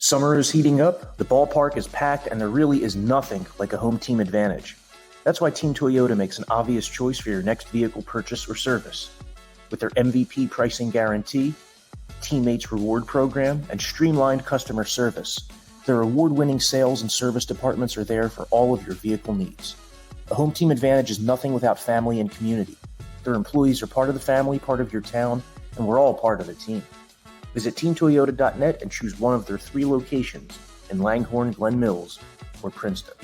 Summer is heating up, the ballpark is packed, and there really is nothing like a home team advantage. That's why Team Toyota makes an obvious choice for your next vehicle purchase or service. With their MVP pricing guarantee, teammates reward program, and streamlined customer service, their award-winning sales and service departments are there for all of your vehicle needs. A home team advantage is nothing without family and community. Their employees are part of the family, part of your town, and we're all part of the team. Visit teamtoyota.net and choose one of their 3 locations in Langhorne, Glen Mills, or Princeton.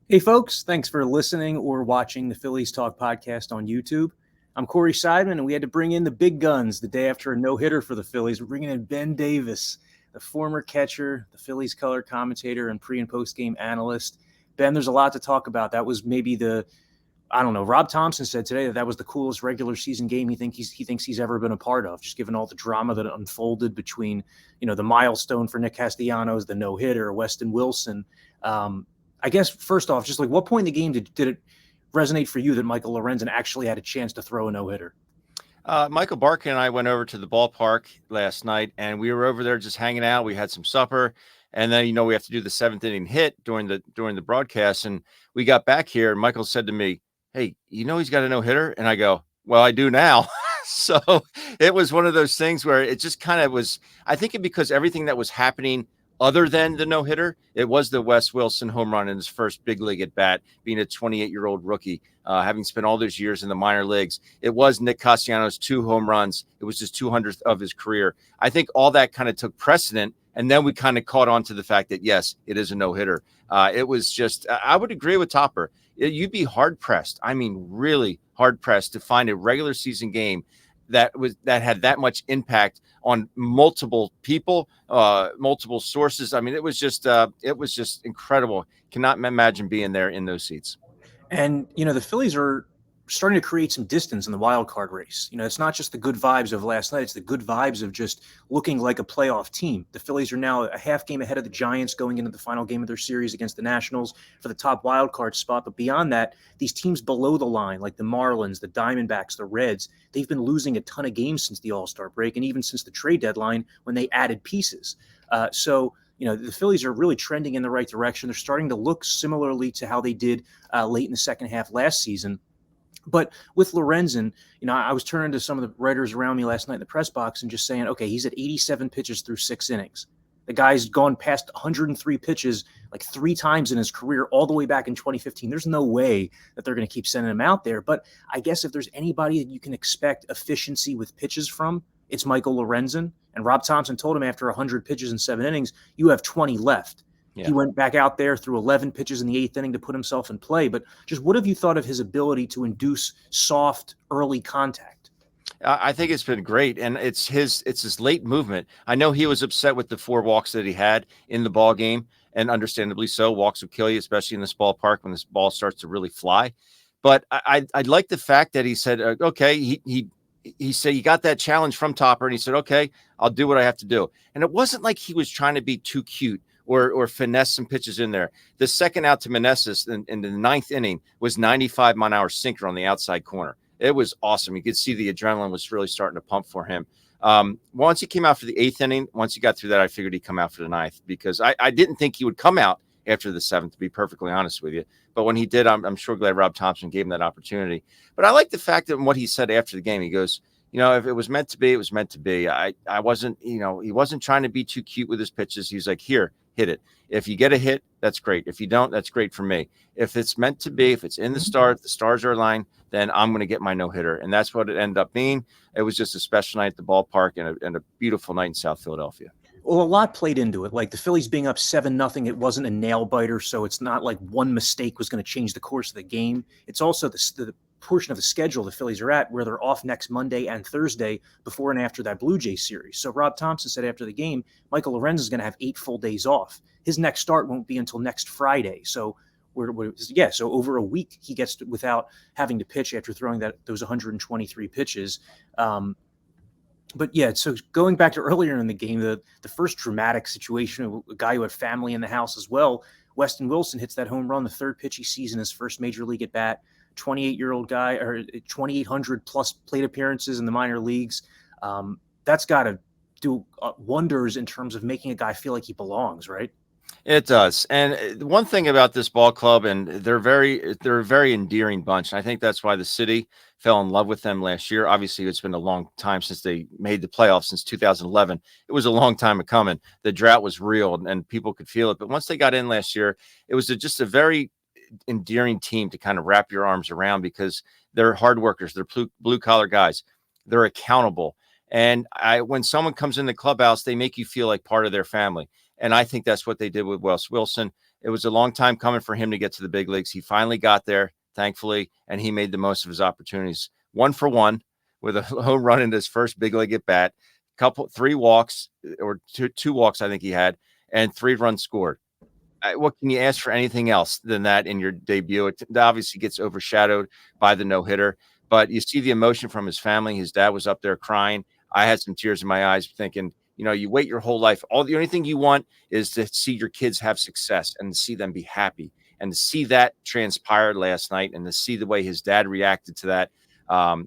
Hey folks, thanks for listening or watching the Phillies Talk Podcast on YouTube. I'm Corey Seidman, and we had to bring in the big guns the day after a no-hitter for the Phillies. We're bringing in Ben Davis, the former catcher, the Phillies color commentator, and pre- and post-game analyst. Ben, there's a lot to talk about. That was maybe Rob Thompson said today that was the coolest regular season game he thinks he's ever been a part of, just given all the drama that unfolded between, the milestone for Nick Castellanos, the no-hitter, Weston Wilson. I guess, first off, just like what point in the game did it resonate for you that Michael Lorenzen actually had a chance to throw a no-hitter? Michael Barkin and I went over to the ballpark last night, and we were over there just hanging out. We had some supper, and then, we have to do the 7th inning hit during the broadcast. And we got back here, and Michael said to me, "Hey, he's got a no-hitter?" And I go, "Well, I do now." So it was one of those things where it just kind of was, I think because everything that was happening other than the no-hitter, it was the Wes Wilson home run in his first big league at bat, being a 28-year-old rookie, having spent all those years in the minor leagues. It was Nick Castellanos' 2 home runs. It was his 200th of his career. I think all that kind of took precedent, and then we kind of caught on to the fact that, yes, it is a no-hitter. It was just, I would agree with Topper. You'd be hard-pressed, really hard-pressed to find a regular season game that had that much impact on multiple people, multiple sources. I mean, it was just incredible. Cannot imagine being there in those seats. And, the Phillies are starting to create some distance in the wild card race. It's not just the good vibes of last night. It's the good vibes of just looking like a playoff team. The Phillies are now a half game ahead of the Giants going into the final game of their series against the Nationals for the top wild card spot. But beyond that, these teams below the line, like the Marlins, the Diamondbacks, the Reds, they've been losing a ton of games since the All-Star break and even since the trade deadline when they added pieces. So the Phillies are really trending in the right direction. They're starting to look similarly to how they did late in the second half last season. But with Lorenzen, I was turning to some of the writers around me last night in the press box and just saying, okay, he's at 87 pitches through 6 innings. The guy's gone past 103 pitches like 3 times in his career, all the way back in 2015. There's no way that they're going to keep sending him out there. But I guess if there's anybody that you can expect efficiency with pitches from, it's Michael Lorenzen. And Rob Thompson told him after 100 pitches in 7 innings, you have 20 left. Yeah. He went back out there through 11 pitches in the 8th inning to put himself in play. But just what have you thought of his ability to induce soft early contact? I think it's been great, and it's his late movement. I know he was upset with the 4 walks that he had in the ball game, and understandably so. Walks will kill you, especially in this ballpark when this ball starts to really fly. But I like the fact that he said, okay, he said he got that challenge from Topper, and he said, okay, I'll do what I have to do. And it wasn't like he was trying to be too cute or finesse some pitches in there. The second out to Meneses in the 9th inning was 95-mile-an-hour sinker on the outside corner. It was awesome. You could see the adrenaline was really starting to pump for him. Once he came out for the 8th inning, once he got through that, I figured he'd come out for the 9th because I didn't think he would come out after the 7th, to be perfectly honest with you. But when he did, I'm sure glad Rob Thompson gave him that opportunity. But I like the fact that what he said after the game, he goes, if it was meant to be, it was meant to be. I wasn't, he wasn't trying to be too cute with his pitches. He's like, here, hit it. If you get a hit, that's great. If you don't, that's great for me. If it's meant to be, if it's in the stars are aligned, then I'm going to get my no-hitter. And that's what it ended up being. It was just a special night at the ballpark and a beautiful night in South Philadelphia. Well, a lot played into it. Like the Phillies being up 7-0, it wasn't a nail biter, so it's not like one mistake was going to change the course of the game. It's also the portion of the schedule the Phillies are at where they're off next Monday and Thursday before and after that Blue Jays series. So Rob Thompson said after the game, Michael Lorenzen is going to have 8 full days off. His next start won't be until next Friday. So so over a week he gets without having to pitch after throwing those 123 pitches. But yeah, so going back to earlier in the game, the first dramatic situation, a guy who had family in the house as well, Weston Wilson hits that home run, the third pitch he sees in his first major league at bat. 28-year-old guy, or 2,800 plus plate appearances in the minor leagues. That's got to do wonders in terms of making a guy feel like he belongs, right? It does. And one thing about this ball club, and they're a very endearing bunch. And I think that's why the city fell in love with them last year. Obviously, it's been a long time since they made the playoffs, since 2011. It was a long time coming. The drought was real and people could feel it. But once they got in last year, it was just a very endearing team to kind of wrap your arms around, because they're hard workers. They're blue collar guys. They're accountable. And when someone comes in the clubhouse, they make you feel like part of their family. And I think that's what they did with Wes Wilson. It was a long time coming for him to get to the big leagues. He finally got there, thankfully, and he made the most of his opportunities. 1 for 1 with a home run in his first big league at bat, three walks, or two walks, I think he had, and 3 runs scored. What can you ask for anything else than that in your debut? It obviously gets overshadowed by the no-hitter, but you see the emotion from his family. His dad was up there crying. I had some tears in my eyes thinking, you wait your whole life. The only thing you want is to see your kids have success and to see them be happy, and to see that transpired last night, and to see the way his dad reacted to that,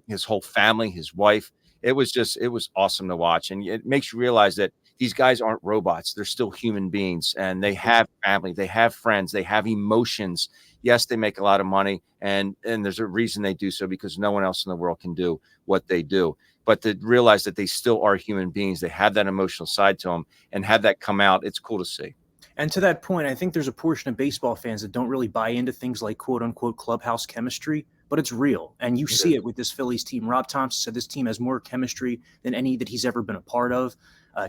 his whole family, his wife. It was awesome to watch. And it makes you realize that these guys aren't robots. They're still human beings, and they have family, they have friends, they have emotions. Yes, they make a lot of money, and there's a reason they do so, because no one else in the world can do what they do. But to realize that they still are human beings, they have that emotional side to them, and have that come out, it's cool to see. And to that point, I think there's a portion of baseball fans that don't really buy into things like quote unquote clubhouse chemistry, but it's real. And you see it with this Phillies team. Rob Thompson said this team has more chemistry than any that he's ever been a part of.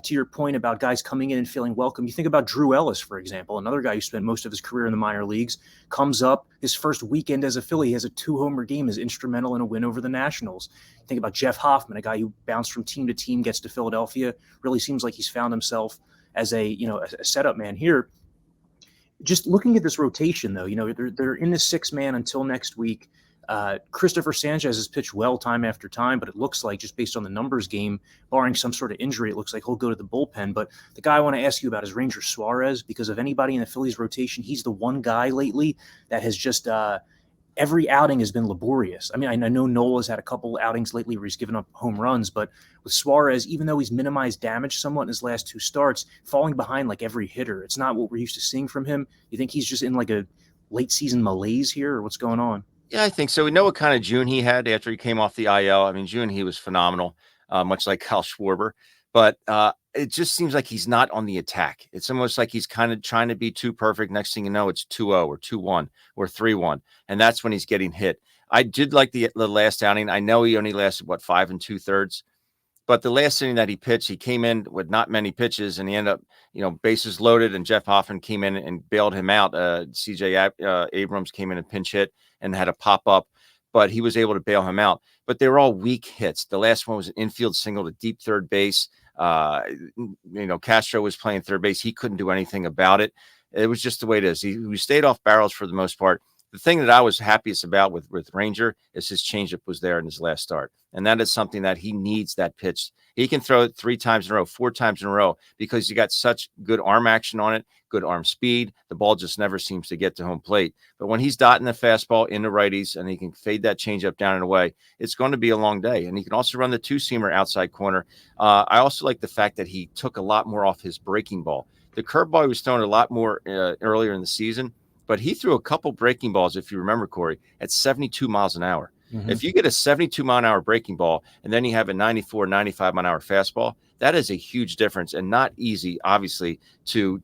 To your point about guys coming in and feeling welcome, you think about Drew Ellis, for example, another guy who spent most of his career in the minor leagues, comes up his first weekend as a Philly, has a 2-homer game, is instrumental in a win over the Nationals. Think about Jeff Hoffman, a guy who bounced from team to team, gets to Philadelphia, really seems like he's found himself as a setup man here. Just looking at this rotation, though, they're in the 6-man until next week. Christopher Sanchez has pitched well time after time, but it looks like, just based on the numbers game, barring some sort of injury, it looks like he'll go to the bullpen. But the guy I want to ask you about is Ranger Suarez, because of anybody in the Phillies rotation, he's the one guy lately that has just every outing has been laborious. I mean, I know Nola's had a couple outings lately where he's given up home runs, but with Suarez, even though he's minimized damage somewhat in his last 2 starts, falling behind like every hitter, it's not what we're used to seeing from him. You think he's just in like a late season malaise here, or what's going on? Yeah, I think so. We know what kind of June he had after he came off the IL. I mean, June, he was phenomenal, much like Kyle Schwarber. But it just seems like he's not on the attack. It's almost like he's kind of trying to be too perfect. Next thing you know, it's 2-0 or 2-1 or 3-1. And that's when he's getting hit. I did like the last outing. I know he only lasted, 5 2/3. But the last inning that he pitched, he came in with not many pitches, and he ended up, bases loaded, and Jeff Hoffman came in and bailed him out. CJ Abrams came in and pinch hit and had a pop up, but he was able to bail him out. But they were all weak hits. The last one was an infield single to deep third base. Castro was playing third base. He couldn't do anything about it. It was just the way it is. He stayed off barrels for the most part. The thing that I was happiest about with Ranger is his changeup was there in his last start. And that is something that he needs, that pitch. He can throw it 3 times in a row, 4 times in a row, because you got such good arm action on it, good arm speed. The ball just never seems to get to home plate. But when he's dotting the fastball into righties and he can fade that changeup down and away, it's going to be a long day. And he can also run the 2-seamer outside corner. I also like the fact that he took a lot more off his breaking ball. The curveball he was throwing a lot more earlier in the season, but he threw a couple breaking balls, if you remember, Corey, at 72 miles an hour. Mm-hmm. If you get a 72-mile-an-hour breaking ball and then you have a 94, 95-mile-an-hour fastball, that is a huge difference and not easy, obviously, to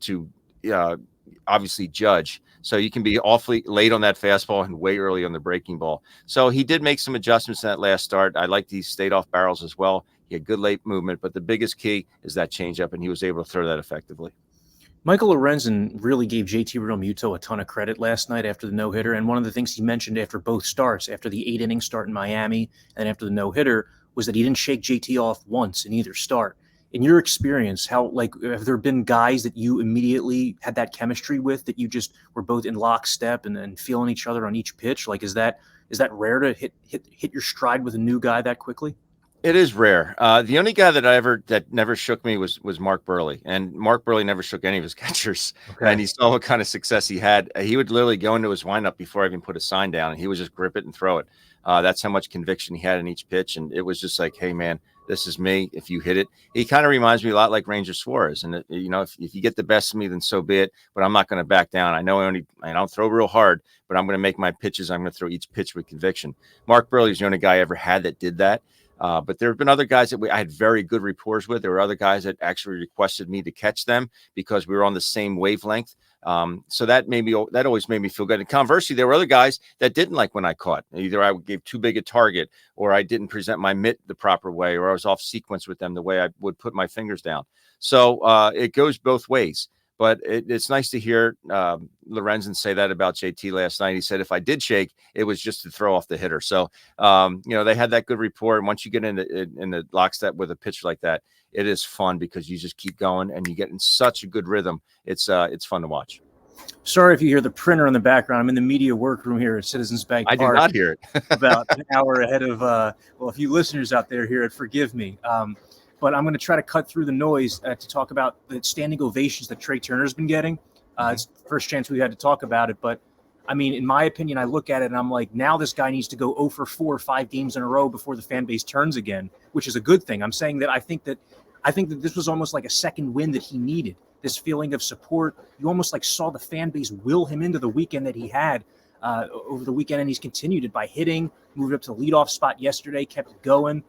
judge. So you can be awfully late on that fastball and way early on the breaking ball. So he did make some adjustments in that last start. I like he stayed off barrels as well. He had good late movement, but the biggest key is that changeup, and he was able to throw that effectively. Michael Lorenzen really gave JT Realmuto a ton of credit last night after the no-hitter, and one of the things he mentioned after both starts, after the 8-inning start in Miami and after the no-hitter, was that he didn't shake JT off once in either start. In your experience, have there been guys that you immediately had that chemistry with, that you just were both in lockstep and feeling each other on each pitch? Like, is that rare to hit your stride with a new guy that quickly? It is rare. The only guy that never shook me was Mark Burley, and Mark Burley never shook any of his catchers. Okay. And he saw what kind of success he had. He would literally go into his windup before I even put a sign down, and he would just grip it and throw it. That's how much conviction he had in each pitch, and it was just like, hey man, this is me. If you hit it, he kind of reminds me a lot like Ranger Suarez. And if you get the best of me, then so be it. But I'm not going to back down. I know I don't throw real hard, but I'm going to make my pitches. I'm going to throw each pitch with conviction. Mark Burley's the only guy I ever had that did that. But there have been other guys that I had very good rapport with. There were other guys that actually requested me to catch them because we were on the same wavelength. So that always made me feel good. And conversely, there were other guys that didn't like when I caught. Either I gave too big a target, or I didn't present my mitt the proper way, or I was off sequence with them the way I would put my fingers down. So it goes both ways. But it's nice to hear Lorenzen say that about JT last night. He said, if I did shake, it was just to throw off the hitter. So, they had that good rapport. And once you get in the lockstep with a pitch like that, it is fun because you just keep going and you get in such a good rhythm. It's fun to watch. Sorry if you hear the printer in the background. I'm in the media workroom here at Citizens Bank Park. I do not hear it. About an hour ahead of, a few listeners out there hear it, forgive me. But I'm going to try to cut through the noise to talk about the standing ovations that Trey Turner's been getting. It's the first chance we had to talk about it. But, I mean, in my opinion, I look at it and I'm like, now this guy needs to go 0 for 4 5 games in a row before the fan base turns again, which is a good thing. I'm saying that I think that this was almost like a second win that he needed, this feeling of support. You almost like saw the fan base will him into the weekend that he had over the weekend, and he's continued it by hitting, moved up to the leadoff spot yesterday, kept it going.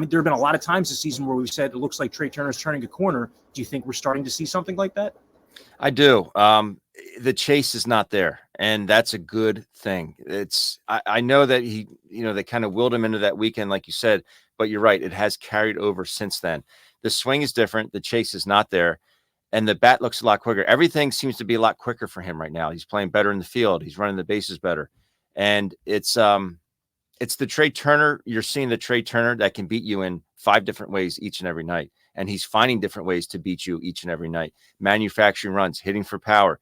There have been a lot of times this season where we've said it looks like Trey Turner's turning a corner. Do you think we're starting to see something like that? I do. The chase is not there, and that's a good thing. I know that they kind of willed him into that weekend, like you said, but you're right. It has carried over since then. The swing is different. The chase is not there, and the bat looks a lot quicker. Everything seems to be a lot quicker for him right now. He's playing better in the field. He's running the bases better, and it's the Trey Turner. You're seeing the Trey Turner that can beat you in 5 different ways each and every night. And he's finding different ways to beat you each and every night. Manufacturing runs, hitting for power,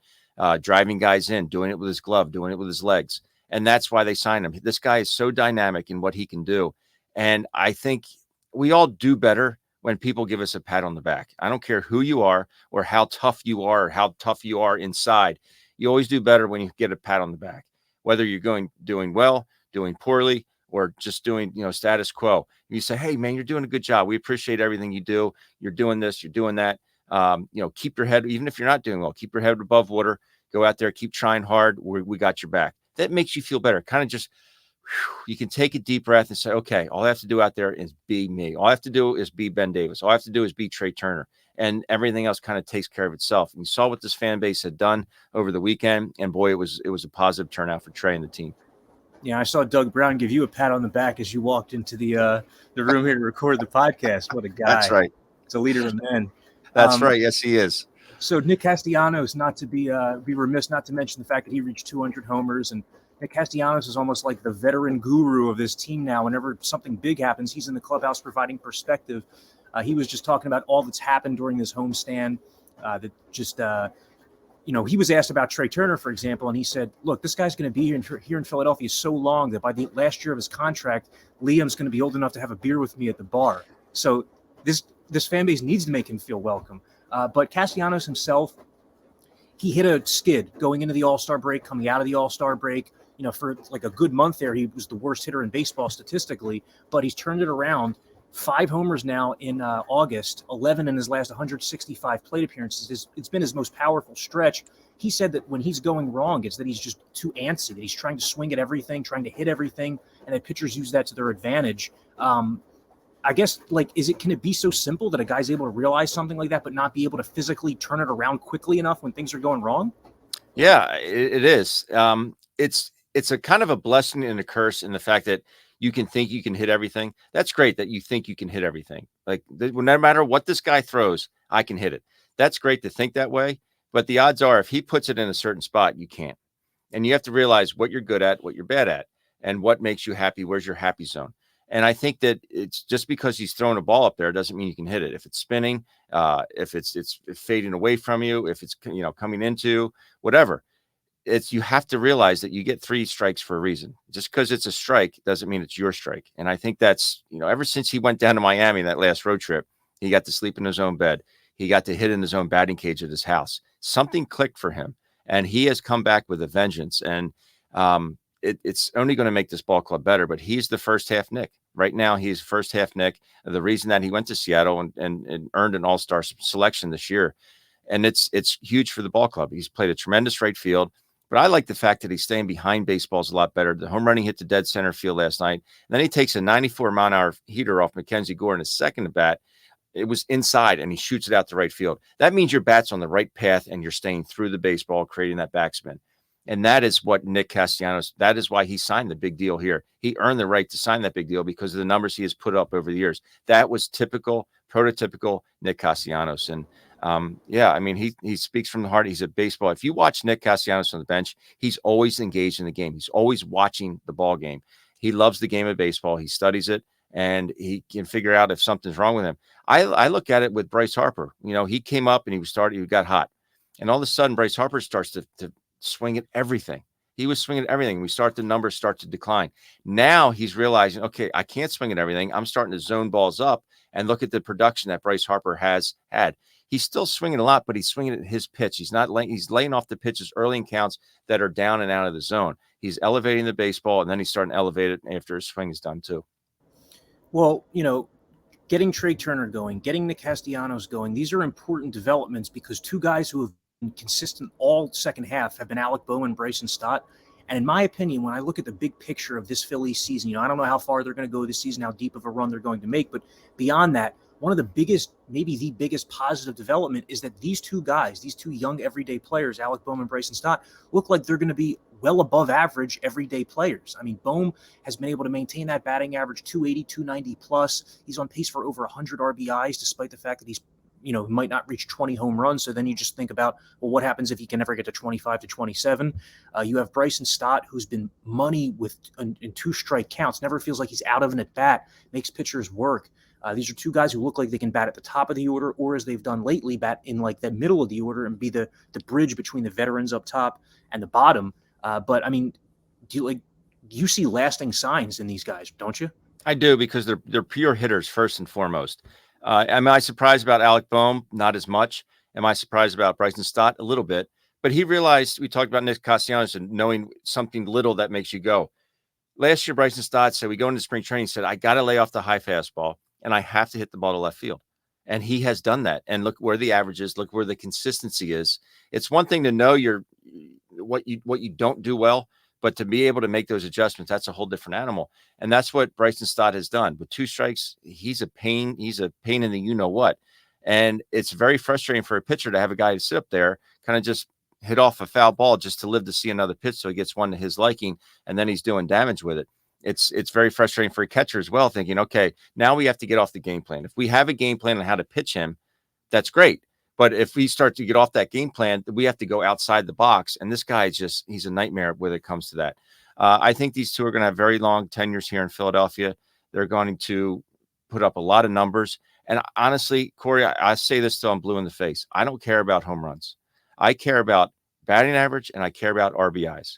driving guys in, doing it with his glove, doing it with his legs. And that's why they signed him. This guy is so dynamic in what he can do. And I think we all do better when people give us a pat on the back. I don't care who you are or how tough you are or how tough you are inside. You always do better when you get a pat on the back, whether you're doing well, doing poorly, or just doing, status quo. You say, hey man, you're doing a good job. We appreciate everything you do. You're doing this, you're doing that. Keep your head, even if you're not doing well, keep your head above water, go out there, keep trying hard. We got your back. That makes you feel better. Kind of just, you can take a deep breath and say, okay, all I have to do out there is be me. All I have to do is be Ben Davis. All I have to do is be Trey Turner, and everything else kind of takes care of itself. And you saw what this fan base had done over the weekend. And boy, it was a positive turnout for Trey and the team. Yeah, I saw Doug Brown give you a pat on the back as you walked into the room here to record the podcast. What a guy. That's right. It's a leader of men. That's right. Yes, he is. So Nick Castellanos, not to be remiss not to mention the fact that he reached 200 homers. And Nick Castellanos is almost like the veteran guru of this team now. Whenever something big happens, he's in the clubhouse providing perspective. He was just talking about all that's happened during this homestand. He was asked about Trey Turner, for example, and he said, look, this guy's going to be here in Philadelphia so long that by the last year of his contract, Liam's going to be old enough to have a beer with me at the bar. So this fan base needs to make him feel welcome. But Castellanos himself, he hit a skid going into the All-Star break, coming out of the All-Star break. For like a good month there, he was the worst hitter in baseball statistically, but he's turned it around. 5 homers now in August, 11 in his last 165 plate appearances. It's been his most powerful stretch. He said that when he's going wrong, it's that he's just too antsy, that he's trying to swing at everything, trying to hit everything, and that pitchers use that to their advantage. I guess, can it be so simple that a guy's able to realize something like that, but not be able to physically turn it around quickly enough when things are going wrong? Yeah, it is. It's a kind of a blessing and a curse in the fact that you can think you can hit everything. That's great that you think you can hit everything. No matter what this guy throws, I can hit it. That's great to think that way. But the odds are if he puts it in a certain spot, you can't. And you have to realize what you're good at, what you're bad at, and what makes you happy. Where's your happy zone? And I think that it's just because he's throwing a ball up there doesn't mean you can hit it. If it's spinning, if it's fading away from you, if it's coming into whatever, you have to realize that you get 3 strikes for a reason. Just because it's a strike doesn't mean it's your strike. And I think that's, ever since he went down to Miami that last road trip, he got to sleep in his own bed. He got to hit in his own batting cage at his house. Something clicked for him, and he has come back with a vengeance. And it's only going to make this ball club better. But he's the first half Nick. Right now, he's first half Nick. The reason that he went to Seattle and earned an all-star selection this year. And it's huge for the ball club. He's played a tremendous right field. But I like the fact that he's staying behind baseballs a lot better. The home run he hit to dead center field last night. And then he takes a 94-mile-an-hour heater off Mackenzie Gore in his second at bat. It was inside, and he shoots it out to right field. That means your bat's on the right path, and you're staying through the baseball, creating that backspin. And that is what Nick Castellanos, that is why he signed the big deal here. He earned the right to sign that big deal because of the numbers he has put up over the years. That was typical, prototypical Nick Castellanos. And he speaks from the heart. He's a baseball. If you watch Nick Castellanos on the bench, he's always engaged in the game. He's always watching the ball game. He loves the game of baseball. He studies it, and he can figure out if something's wrong with him. I look at it with Bryce Harper. He came up and he got hot. And all of a sudden, Bryce Harper starts to swing at everything. He was swinging at everything. The numbers start to decline. Now he's realizing, okay, I can't swing at everything. I'm starting to zone balls up, and look at the production that Bryce Harper has had. He's still swinging a lot, but he's swinging at his pitch. He's laying off the pitches early in counts that are down and out of the zone. He's elevating the baseball, and then he's starting to elevate it after his swing is done too. Well, getting Trey Turner going, getting the Castellanos going, these are important developments because 2 guys who have been consistent all second half have been Alec, Bohm, and Bryson Stott. And in my opinion, when I look at the big picture of this Phillies season, I don't know how far they're going to go this season, how deep of a run they're going to make, but beyond that, one of the biggest, maybe the biggest positive development is that these 2 guys, these 2 young everyday players, Alec Bohm and Bryson Stott, look like they're going to be well above average everyday players. I mean, Bohm has been able to maintain that batting average 280, 290 plus. He's on pace for over 100 RBIs, despite the fact that he's might not reach 20 home runs. So then you just think about, well, what happens if he can never get to 25 to 27? You have Bryson Stott, who's been money in 2 strike counts, never feels like he's out of an at bat, makes pitchers work. These are 2 guys who look like they can bat at the top of the order, or as they've done lately, bat in like the middle of the order and be the bridge between the veterans up top and the bottom. But I mean, you see lasting signs in these guys, don't you? I do, because they're pure hitters first and foremost. Am I surprised about Alec Bohm? Not as much. Am I surprised about Bryson Stott? A little bit. But he realized, we talked about Nick Castellanos and knowing something little that makes you go. Last year, Bryson Stott said, we go into spring training, said, I got to lay off the high fastball, and I have to hit the ball to left field. And he has done that. And look where the average is. Look where the consistency is. It's one thing to know what you don't do well, but to be able to make those adjustments, that's a whole different animal. And that's what Bryson Stott has done. With 2 strikes, he's a pain. He's a pain in the you-know-what. And it's very frustrating for a pitcher to have a guy to sit up there, kind of just hit off a foul ball just to live to see another pitch so he gets one to his liking, and then he's doing damage with it. It's very frustrating for a catcher as well, thinking, okay, now we have to get off the game plan. If we have a game plan on how to pitch him, that's great. But if we start to get off that game plan, we have to go outside the box. And this guy he's a nightmare when it comes to that. I think these 2 are going to have very long tenures here in Philadelphia. They're going to put up a lot of numbers. And honestly, Corey, I say this till I'm blue in the face. I don't care about home runs. I care about batting average, and I care about RBIs.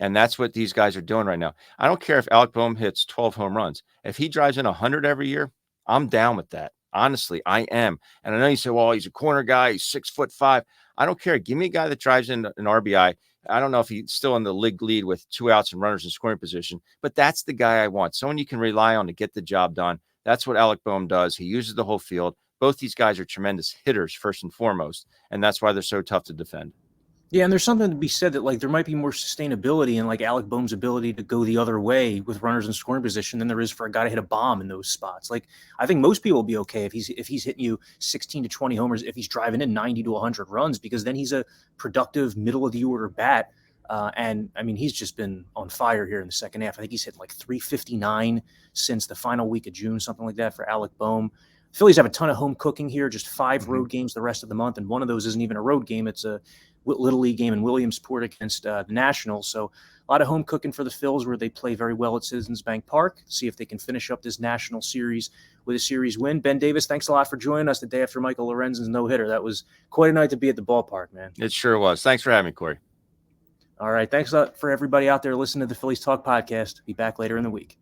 And that's what these guys are doing right now. I don't care if Alec Bohm hits 12 home runs. If he drives in 100 every year, I'm down with that. Honestly, I am. And I know you say, well, he's a corner guy. He's 6'5". I don't care. Give me a guy that drives in an RBI. I don't know if he's still in the league lead with 2 outs and runners in scoring position, but that's the guy I want. Someone you can rely on to get the job done. That's what Alec Bohm does. He uses the whole field. Both these guys are tremendous hitters first and foremost, and that's why they're so tough to defend. Yeah, and there's something to be said that there might be more sustainability in Alec Bohm's ability to go the other way with runners in scoring position than there is for a guy to hit a bomb in those spots. I think most people will be okay if he's hitting you 16 to 20 homers, if he's driving in 90 to 100 runs, because then he's a productive middle of the order bat. And I mean, he's just been on fire here in the second half. I think he's hit 359 since the final week of June, something like that for Alec Bohm. Phillies have a ton of home cooking here, just 5 road games the rest of the month. And one of those isn't even a road game. It's a Little League game in Williamsport against the Nationals. So a lot of home cooking for the Phils, where they play very well at Citizens Bank Park. See if they can finish up this national series with a series win. Ben Davis, thanks a lot for joining us the day after Michael Lorenzen's no-hitter. That was quite a night to be at the ballpark, man. It sure was. Thanks for having me, Corey. All right. Thanks for everybody out there listening to the Phillies Talk Podcast. Be back later in the week.